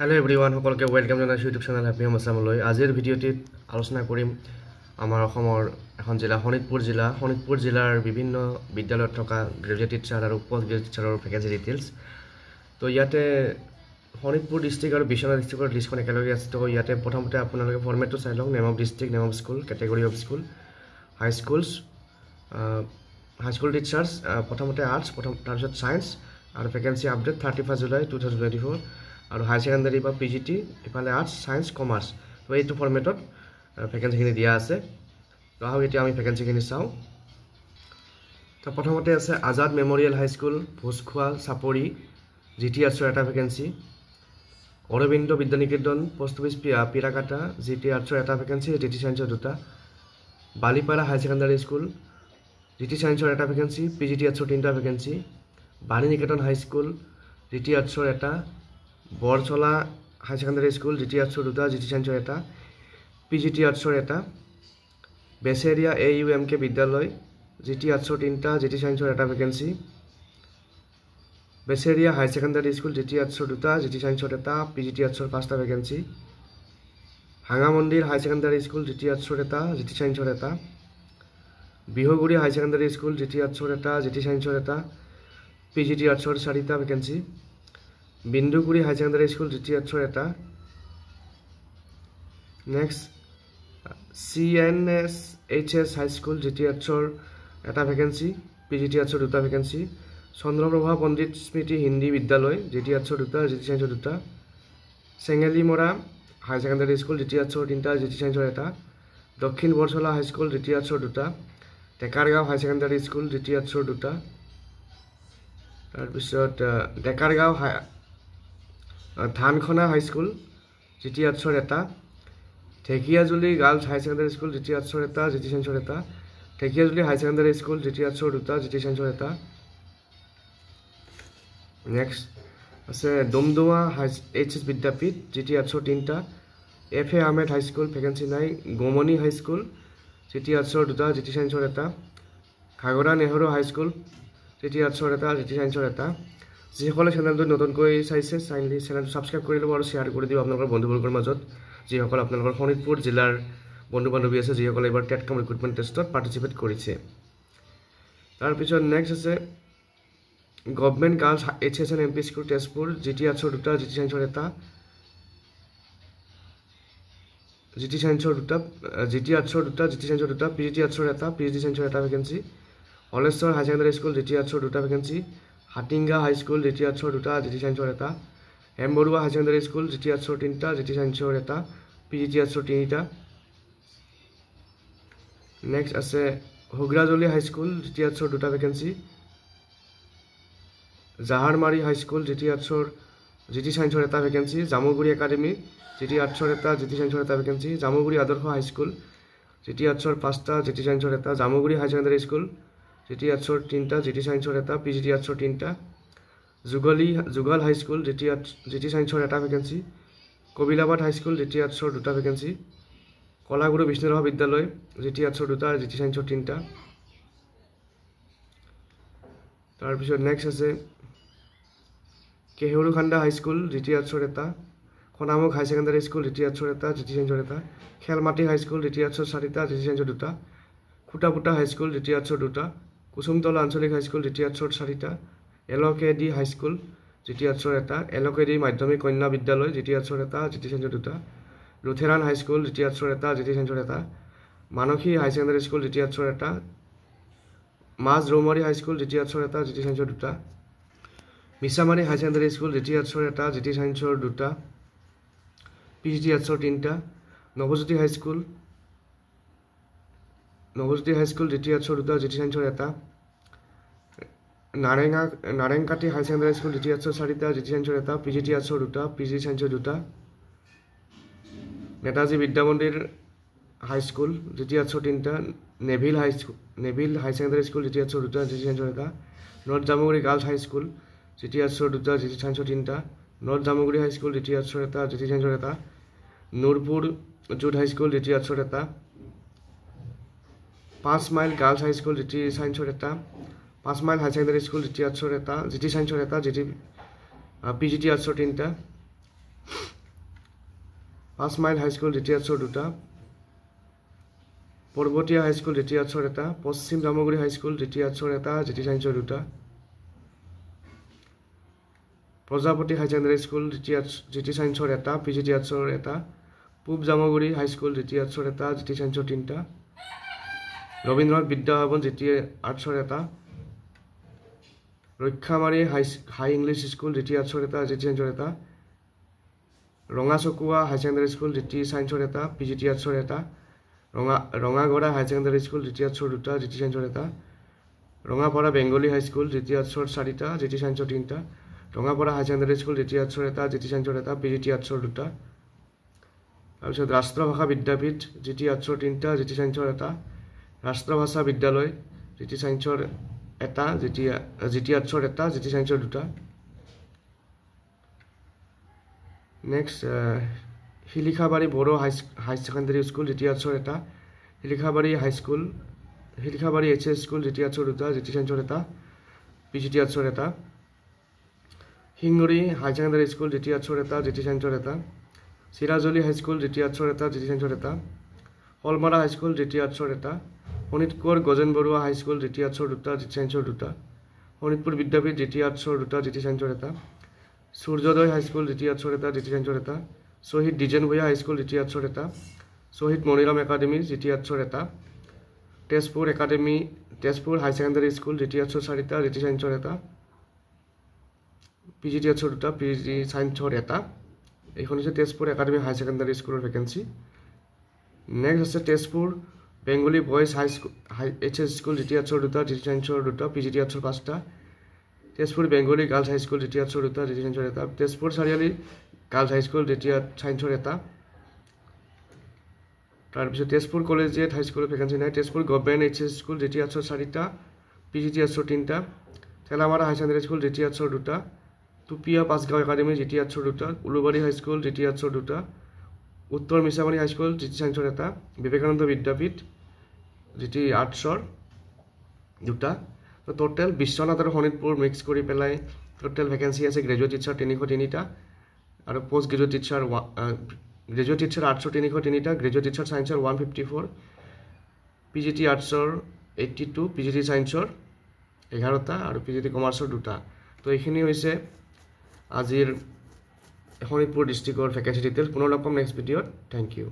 Hello everyone, সকলকে welcome জানাইছো YouTube channel happy home আসামলৈ। আজিৰ ভিডিঅ'টিত আলোচনা কৰিম আমাৰ অসমৰ এখন জিলা শোণিতপুৰ জিলাৰ বিভিন্ন বিদ্যালয়ত থকা গ্ৰেজুৱেট টিচাৰ আৰু পোষ্ট গ্ৰেজুৱেট টিচাৰৰ ভেকেন্সি ডিটেইলছ। তো ইয়াতে শোণিতপুৰ ডিষ্ট্ৰিক্ট আৰু বিশ্বনাথ ডিষ্ট্ৰিক্টৰ লিষ্টখন একেলগে আছে। তো ইয়াতে প্ৰথমতে আপোনালোকে ফৰ্মেটটো চাই লওক। Name of district, name of school, category of school, high school teachers, প্ৰথমতে আৰ্টছ, তাৰপিছত ছায়েন্স আৰু ভেকেন্সি আপডেট 31 জুলাই 2024 আৰু হাই সেকেন্ডাৰী বা পিজিটি ইফালে আৰ্টছ, ছায়েন্স, কমাৰ্চ। তো এইটো ফৰ্মেটত ভেকেন্সিখিনি দিয়া আছে। তো আহক এতিয়া আমি ভেকেন্সিখিনি চাওঁ। তো প্ৰথমতে আছে আজাদ মেমৰিয়েল হাইস্কুল, ভোজখোৱা, চাপৰি, জিটি আৰ্টছৰ এটা vacancy. Aurobindo Vidyaniketan, post office Pirakata, GT আৰ্টছৰ এটা ভেকেন্সি, জিটি ছায়েন্সৰ দুটা। Balipara high secondary school, GT ছায়েন্সৰ এটা ভেকেন্সি, পিজিটি আৰ্টছৰ তিনিটা vacancy. Bani Niketan high school, GT আৰ্টছৰ এটা। Borchola high secondary school, GT আৰ্টছৰ দুটা, জিটি ছায়েন্সৰ এটা, পিজিটি আৰ্টছৰ এটা। বেচেৰিয়া AUMK বিদ্যালয়, জিটি আৰ্টছৰ তিনিটা, জিটি ছায়েন্সৰ এটা ভেকেন্সি। বেচেৰিয়া হাই ছেকেণ্ডাৰী স্কুল, জিটি আৰ্টছৰ দুটা, জিটি ছায়েন্সৰ এটা, পিজিটি আৰ্টছৰ 5টা ভেকেন্সি। ভাঙা মন্দিৰ হাই ছেকেণ্ডাৰী স্কুল, জিটি আৰ্টছৰ এটা, জিটি ছায়েন্সৰ এটা। বিহুগুৰি হাই ছেকেণ্ডাৰী স্কুল, জিটি আৰ্টছৰ এটা, জিটি ছায়েন্সৰ এটা, পিজিটি আৰ্টছৰ 4টা ভেকেন্সি। বিন্দুগুৰি হাই ছেকেণ্ডাৰী স্কুল, জিটি আৰ্টছৰ এটা। নেক্সট CNSHS হাই স্কুল, জিটি আৰ্টছৰ এটা ভেকেন্সি, পিজিটি আৰ্টছৰ দুটা ভেকেন্সি। চন্দ্ৰপ্ৰভা পণ্ডিত স্মৃতি হিন্দী বিদ্যালয়, জিটি আৰ্টছৰ দুটা, জিটি ছায়েন্সৰ দুটা। চেঙেলিমৰা হাই ছেকেণ্ডাৰী স্কুল, জিটি আৰ্টছৰ তিনিটা, জিটি ছায়েন্সৰ এটা। দক্ষিণ বৰচলা হাইস্কুল, জিটি আৰ্টছৰ দুটা। ডেকাৰগাঁও হাই ছেকেণ্ডাৰী স্কুল, জিটি আৰ্টছৰ দুটা। তাৰপিছত ডেকাৰগাঁও ধানখনা হাইস্কুল, জিটি আৰ্টছৰ এটা। ঢেকীয়াজুলি গাৰ্লছ হাই ছেকেণ্ডাৰী স্কুল, জিটি আৰ্টছৰ এটা, জিটি ছায়েন্সৰ এটা। ঢেকীয়াজুলি হাই ছেকেণ্ডাৰী স্কুল, জিটি আৰ্টছৰ দুটা, জিটি ছায়েন্সৰ এটা। নেক্সট আছে ডুমডুমা HS বিদ্যাপীঠ, জিটি আৰ্টছৰ তিনিটা। FA আহমেদ হাইস্কুল, ভেকেন্সি নাই। গোমনি হাইস্কুল, জিটি আৰ্টছৰ দুটা, জিটি ছায়েন্সৰ এটা। ঘাগৰা নেহৰু হাইস্কুল, জিটি আৰ্টছৰ এটা, জিটি ছায়েন্সৰ এটা। যিসকলে চেনেলটো নতুনকৈ চাইছে চেনেলটো ছাবস্ক্ৰাইব কৰি ল'ব আৰু শ্বেয়াৰ কৰি দিব আপোনালোকৰ বন্ধুবৰ্গৰ মাজত, যিসকল আপোনালোকৰ শোণিতপুৰ জিলাৰ বন্ধু বান্ধৱী আছে, যিসকলে এইবাৰ টেটকম ৰিক্ৰুটমেণ্ট টেষ্টত পাৰ্টিচিপেট কৰিছে। তাৰপিছত নেক্সট আছে government girls HSN MP school Tezpur, GT আৰ্টছৰ দুটা, জিটি ছায়েন্সৰ এটা, জিটি ছায়েন্সৰ দুটা, জিটি আৰ্টছৰ দুটা, জিটি ছায়েন্সৰ দুটা, পিজিটি আৰ্টছৰ এটা, পিজিটি ছায়েন্সৰ এটা ভেকেন্সি। হলেশ্বৰ হাই ছেকেণ্ডাৰী স্কুল, জিটি আৰ্টছৰ দুটা ভেকেন্সি। হাটিংগা হাইস্কুল, জিটি আৰ্টছৰ দুটা, জিটি ছায়েন্সৰ এটা। এমবৰুৱা হাই ছেকেণ্ডাৰী স্কুল, জিটি আৰ্টছৰ তিনিটা, জিটি ছায়েন্সৰ এটা, পিজিটি আৰ্টছৰ তিনিটা। নেক্সট আছে হুগ্ৰাজুলি হাইস্কুল, জিটি আৰ্টছৰ দুটা ভেকেন্সি। জাহাৰমাৰী হাইস্কুল, জিটি আৰ্টছৰ, জিটি ছায়েন্সৰ এটা ভেকেন্সি। জামুগুৰি একাডেমী, জিটি আৰ্টছৰ এটা, জিটি ছায়েন্সৰ এটা ভেকেন্সি। জামুগুৰি আদৰ্শ হাইস্কুল, জিটি আৰ্টছৰ 5টা, জিটি ছায়েন্সৰ এটা। জামুগুৰি হাই ছেকেণ্ডাৰী স্কুল, জিটি আৰ্টছৰ তিনিটা, জিটি ছায়েন্সৰ এটা, পিজিটি আৰ্টছৰ তিনিটা। যুগল হাইস্কুল, জিটি ছায়েন্সৰ এটা ভেকেন্সি। কবিলাবাদ হাইস্কুল, জিটি আৰ্টছৰ দুটা ভেকেন্সি। কলাগুৰু বিষ্ণুৰাভা বিদ্যালয়, জিটি আৰ্টছৰ দুটা, জিটি ছায়েন্সৰ তিনিটা। তাৰপিছত নেক্সট আছে কেহেৰুখান্দা হাইস্কুল, জিটি আৰ্টছৰ এটা। সোণামুখ হাই ছেকেণ্ডাৰী স্কুল, জিটি আৰ্টছৰ এটা, জিটি ছায়েন্সৰ এটা। খেলমাটি হাইস্কুল, জিটি আৰ্টছৰ 4টা, জিটি ছায়েন্সৰ দুটা। খুটাপুটা হাইস্কুল, জিটি আৰ্টছৰ দুটা। কুসুমতলা আঞ্চলিক হাইস্কুল, জিটি আৰ্টছৰ 4টা। LKD হাইস্কুল, জিটি আৰ্টছৰ এটা। LKD মাধ্যমিক কন্যা বিদ্যালয়, জিটি আৰ্টছৰ এটা, জিটি ছায়েন্সৰ দুটা। লুথেৰান হাইস্কুল, জিটি আৰ্টছৰ এটা, জিটি ছায়েন্সৰ এটা। মানসী হাই ছেকেণ্ডাৰী স্কুল, জিটি আৰ্টছৰ এটা। মাছ ৰৌমাৰী হাইস্কুল, জিটি আৰ্টছৰ এটা, জিটি ছায়েন্সৰ দুটা। মিছামাৰী হাই ছেকেণ্ডাৰী স্কুল, জিটি আৰ্টছৰ এটা, জিটি ছায়েন্সৰ দুটা, পিজিটি আৰ্টছৰ তিনিটা। নৱজ্যোতি হাইস্কুল, জিটি আৰ্টছৰ দুটা, জিটি ছায়েন্সৰ এটা। নাৰেংকাটি হাই ছেকেণ্ডাৰী স্কুল, জিটি আৰ্টছৰ 4টা, জিটি ছায়েন্সৰ এটা, পিজিটি আৰ্টছৰ দুটা, পিজিটি ছায়েন্সৰ দুটা। নেতাজী বিদ্যামন্দিৰ হাইস্কুল, জিটি আৰ্টছৰ তিনিটা। Neville high secondary school, GT আৰ্টছৰ দুটা, জিটি ছায়েন্সৰ এটা। North Jamuguri girls high school, GT আৰ্টছৰ দুটা, জিটি ছায়েন্সৰ তিনিটা। নৰ্থ জামুগুৰি হাইস্কুল, জিটি আৰ্টছৰ এটা, জিটি ছায়েন্সৰ এটা। নুৰপুৰ জুট হাইস্কুল, জিটি আৰ্টছৰ এটা। 5 মাইল গাৰ্লছ হাইস্কুল, জিটি ছায়েন্সৰ এটা। 5 mile high secondary school, GT আৰ্টছৰ এটা, জিটি ছায়েন্সৰ এটা, পিজিটি আৰ্টছৰ তিনিটা। 5 মাইল হাইস্কুল দ্বিতীয় আৰ্টছৰ 2টা পৰ্বতীয়া হাইস্কুল দ্বিতীয় আৰ্টছৰ 1টা পশ্চিম জামুগুৰি হাইস্কুল দ্বিতীয় আৰ্টছৰ 1টা জিটি সায়েন্সৰ 2টা প্ৰজাপতি হাই ছেকেণ্ডাৰী স্কুল দ্বিতীয় জিটি সায়েন্সৰ 1টা পিজিটি আৰ্টছৰ 1টা পূব জামুগুৰি হাইস্কুল দ্বিতীয় আৰ্টছৰ 1টা জিটি সায়েন্সৰ 3টা ৰবীন্দ্ৰনাথ বিদ্যাভৱন জিটি আৰ্টছৰ 1টা ৰক্ষামাৰী হাই ইংলিছ স্কুল দ্বিতীয় আৰ্টছৰ 1টা জিটি সায়েন্সৰ 1টা Rangachakuwa high secondary school GT সায়েন্সৰ 1টা পিজিটি আৰ্টছৰ 1টা ৰঙাগড়া হাই ছেকেণ্ডাৰী স্কুল দ্বিতীয় আৰ্টছৰ 2টা জিটি সায়েন্সৰ 1টা ৰঙাপাৰা বেংগলী হাইস্কুল দ্বিতীয় আৰ্টছৰ 4টা জিটি সায়েন্সৰ 3টা ৰঙাপাৰা হাই ছেকেণ্ডাৰী স্কুল দ্বিতীয় আৰ্টছৰ 1টা জিটি সায়েন্সৰ 1টা পিজিটি আৰ্টছৰ 2টা তাৰপিছত ৰাষ্ট্ৰভাষা বিদ্যাপীঠ জিটি আৰ্টছৰ 3টা জিটি সায়েন্সৰ 1টা ৰাষ্ট্ৰভাষা বিদ্যালয় জিটি সায়েন্সৰ 1টা জিটি আৰ্টছৰ 1টা জিটি সায়েন্সৰ 2টা next Silikhabari Boro high secondary school GT আৰ্টছৰ 1টা Silikhabari high school Silikhabari HS school GT আৰ্টছৰ 2টা জিটি সায়েন্সৰ 1টা পিজিটি আৰ্টছৰ 1টা Hinguri high secondary school GT আৰ্টছৰ 1টা জিটি সায়েন্সৰ 1টা চিৰাজুলি হাইস্কুল জিটি আৰ্টছৰ 1টা জিটি সায়েন্সৰ 1টা হলমাৰা হাইস্কুল জিটি আৰ্টছৰ 1টা শোণিতপুৰ গজেন বৰুৱা হাইস্কুল জিটি আৰ্টছৰ 2টা জিটি সায়েন্সৰ 2টা শোণিতপুৰ বিদ্যাপীঠ জিটি আৰ্টছৰ 2টা জিটি সায়েন্সৰ 1টা সূৰ্যোদয় হাইস্কুল জিটি আৰ্টছৰ 1টা জিটি সায়েন্সৰ 1টা শ্বহীদ দ্বিজেন ভূঞা হাইস্কুল জিটি আৰ্টছৰ 1টা শ্বহীদ মণিৰাম একাডেমী জিটি আৰ্টছৰ 1টা তেজপুৰ হাই ছেকেণ্ডাৰী স্কুল জিটি আৰ্টছৰ 4টা জিটি সায়েন্সৰ 1টা পিজিটি আৰ্টছৰ 2টা পিজি সায়েন্সৰ 1টা এইখন হৈছে তেজপুৰ একাডেমী হাই ছেকেণ্ডাৰী স্কুলৰ ভেকেঞ্চি নেক্সট আছে Tezpur Bengali boys high HS school GT আৰ্টছৰ 2টা জিটি সায়েন্সৰ 2টা পিজিটি আৰ্টছৰ 5টা Tezpur Bengali girls high school GT আৰ্টছৰ 2টা জিটি সায়েন্সৰ 1টা Tezpur Chariali girls high school GT সায়েন্সৰ 1টা তাৰপিছত তেজপুৰ কলেজিয়েট হাইস্কুলৰ ভেকেঞ্চি নাই Tezpur government HS school GT আৰ্টছৰ 4টা পিজিটি আৰ্টছৰ 3টা Thelamara high secondary school GT আৰ্টছৰ 2টা টুপিয়া পাঁচগাঁও একাডেমী জিটি আৰ্টছৰ 2টা উলুবাৰী হাইস্কুল জিটি আৰ্টছৰ 2টা উত্তৰ মিছামাৰী হাইস্কুল জিটি সায়েন্সৰ 1টা বিবেকানন্দ বিদ্যাপীঠ জিটি আৰ্টছৰ 2টা টোটেল বিশ্বনাথ আৰু শোণিতপুৰ মিক্স কৰি পেলাই টোটেল ভেকেঞ্চি আছে গ্ৰেজুৱেট টিচাৰ 303টা আৰু পোষ্ট গ্ৰেজুৱেট টিচাৰ আৰ্টছৰ 303টা গ্ৰেজুৱেট টিচাৰ সায়েন্সৰ 154 পিজিটি আৰ্টছৰ 82 পিজিটি সায়েন্সৰ 11টা আৰু পিজিটি কমাৰ্চৰ 2টা তো এইখিনি হৈছে আজিৰ শোণিতপুৰ ডিষ্ট্ৰিক্টৰ ভেকেঞ্চি ডিটেইলছ পুনৰ লগ পাম নেক্সট ভিডিঅ'ত থেংক ইউ